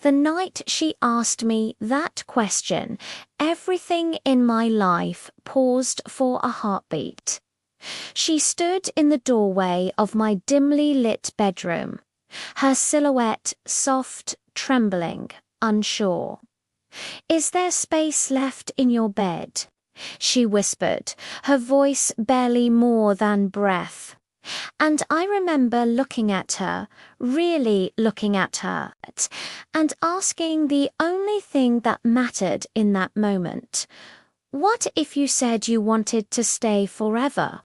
The night she asked me that question, everything in my life paused for a heartbeat. She stood in the doorway of my dimly lit bedroom, her silhouette soft, trembling, unsure. "Is there space left in your bed?" she whispered, her voice barely more than breath. And I remember looking at her, really looking at her, and asking the only thing that mattered in that moment. What if you said you wanted to stay forever?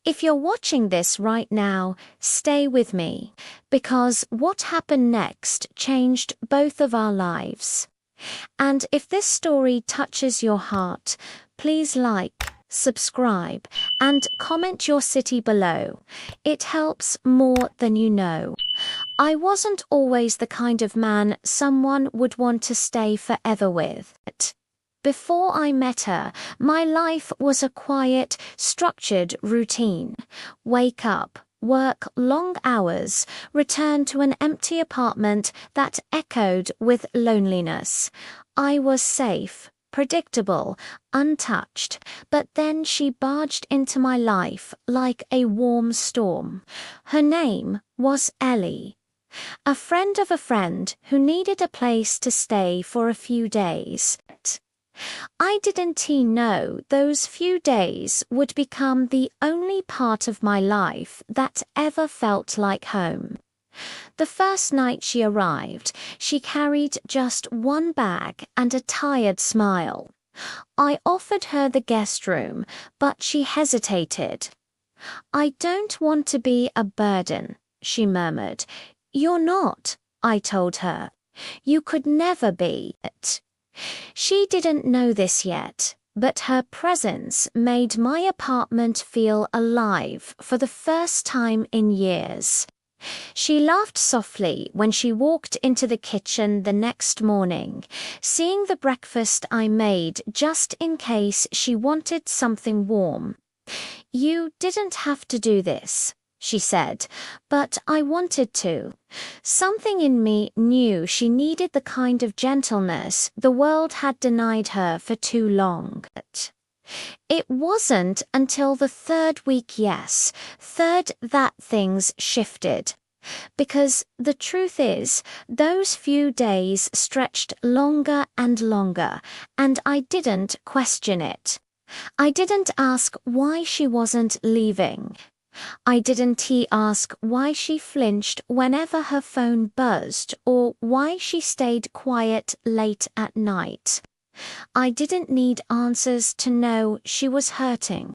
If you're watching this right now, stay with me, because what happened next changed both of our lives. And if this story touches your heart, please like, subscribe, and comment your city below. It helps more than you know. I wasn't always the kind of man someone would want to stay forever with. Before I met her, my life was a quiet, structured routine. Wake up, work long hours, return to an empty apartment that echoed with loneliness. I was safe, predictable, untouched, but then she barged into my life like a warm storm. Her name was Ellie, a friend of a friend who needed a place to stay for a few days. I didn't know those few days would become the only part of my life that ever felt like home. The first night she arrived, she carried just one bag and a tired smile. I offered her the guest room, but she hesitated. "I don't want to be a burden," she murmured. "You're not," I told her. "You could never be." She didn't know this yet, but her presence made my apartment feel alive for the first time in years. She laughed softly when she walked into the kitchen the next morning, seeing the breakfast I made just in case she wanted something warm. "You didn't have to do this," she said, "but I wanted to." Something in me knew she needed the kind of gentleness the world had denied her for too long. It wasn't until the third week, that things shifted. Because the truth is, those few days stretched longer and longer, and I didn't question it. I didn't ask why she wasn't leaving. I didn't ask why she flinched whenever her phone buzzed or why she stayed quiet late at night. I didn't need answers to know she was hurting.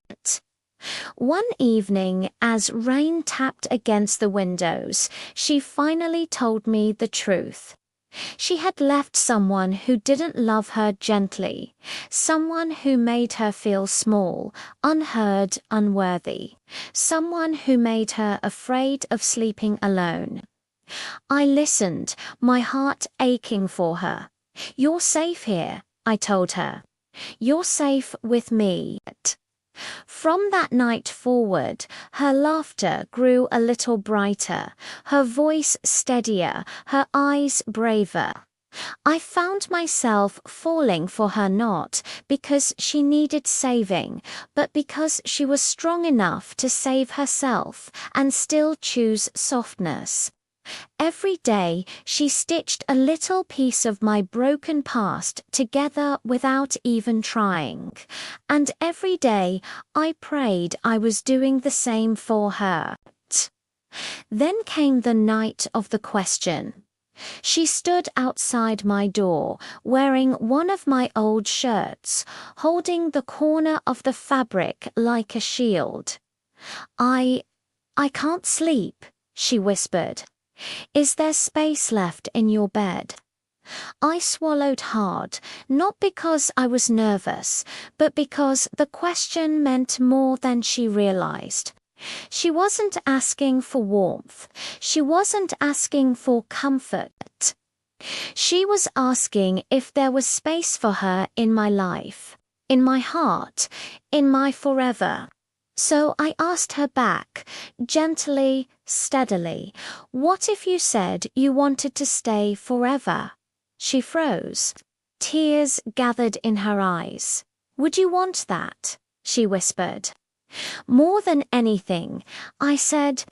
One evening, as rain tapped against the windows, she finally told me the truth. She had left someone who didn't love her gently, someone who made her feel small, unheard, unworthy, someone who made her afraid of sleeping alone. I listened, my heart aching for her. "You're safe here," I told her. "You're safe with me." From that night forward, her laughter grew a little brighter, her voice steadier, her eyes braver. I found myself falling for her not because she needed saving, but because she was strong enough to save herself and still choose softness. Every day, she stitched a little piece of my broken past together without even trying. And every day, I prayed I was doing the same for her. Then came the night of the question. She stood outside my door, wearing one of my old shirts, holding the corner of the fabric like a shield. I can't sleep," she whispered. "Is there space left in your bed?" I swallowed hard, not because I was nervous, but because the question meant more than she realized. She wasn't asking for warmth. She wasn't asking for comfort. She was asking if there was space for her in my life, in my heart, in my forever. So I asked her back, gently, steadily. What if you said you wanted to stay forever? She froze. Tears gathered in her eyes. Would you want that? She whispered. More than anything, I said.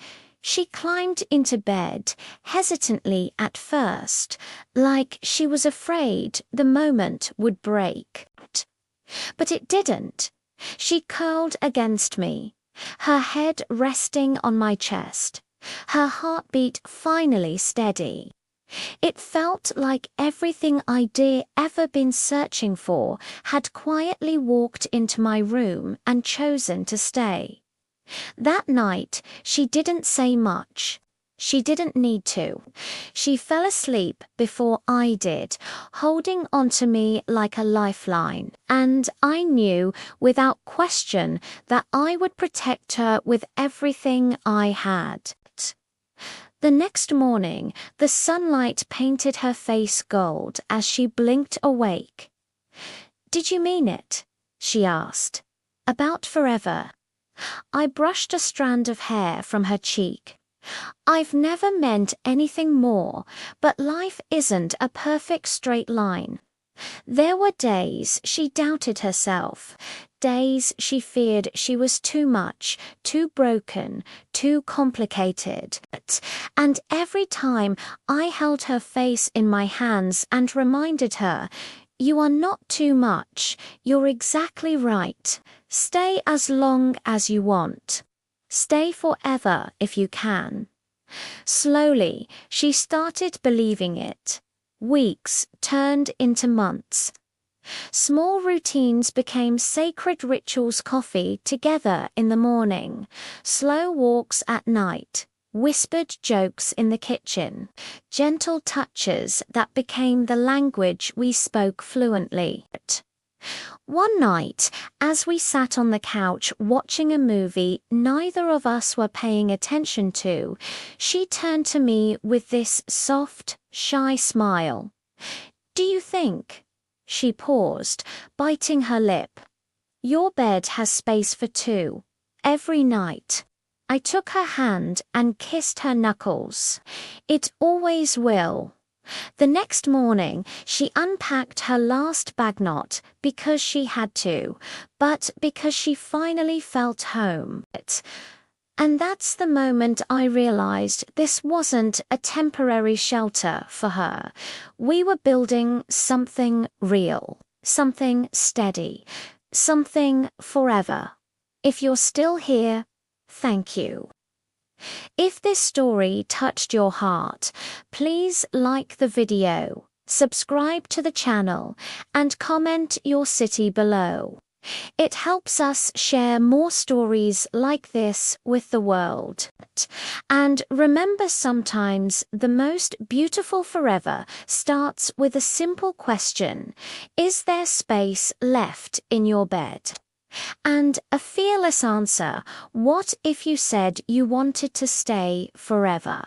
She climbed into bed, hesitantly at first, like she was afraid the moment would break. But it didn't. She curled against me, her head resting on my chest, her heartbeat finally steady. It felt like everything I'd ever been searching for had quietly walked into my room and chosen to stay. That night, she didn't say much. She didn't need to. She fell asleep before I did, holding onto me like a lifeline, and I knew without question that I would protect her with everything I had. The next morning, the sunlight painted her face gold as she blinked awake. "Did you mean it?" she asked. "About forever?" I brushed a strand of hair from her cheek. "I've never meant anything more, but life isn't a perfect straight line." There were days she doubted herself, days she feared she was too much, too broken, too complicated. And every time I held her face in my hands and reminded her, "You are not too much, you're exactly right. Stay as long as you want. Stay forever if you can." Slowly, she started believing it. Weeks turned into months. Small routines became sacred rituals: coffee together in the morning, slow walks at night, whispered jokes in the kitchen, gentle touches that became the language we spoke fluently. One night, as we sat on the couch watching a movie neither of us were paying attention to, she turned to me with this soft, shy smile. "Do you think?" She paused, biting her lip. "Your bed has space for two, every night." I took her hand and kissed her knuckles. "It always will." The next morning, she unpacked her last bag, not because she had to, but because she finally felt home. And that's the moment I realized this wasn't a temporary shelter for her. We were building something real, something steady, something forever. If you're still here, thank you. If this story touched your heart, please like the video, subscribe to the channel, and comment your city below. It helps us share more stories like this with the world. And remember, sometimes the most beautiful forever starts with a simple question: is there space left in your bed? And a fearless answer: what if you said you wanted to stay forever?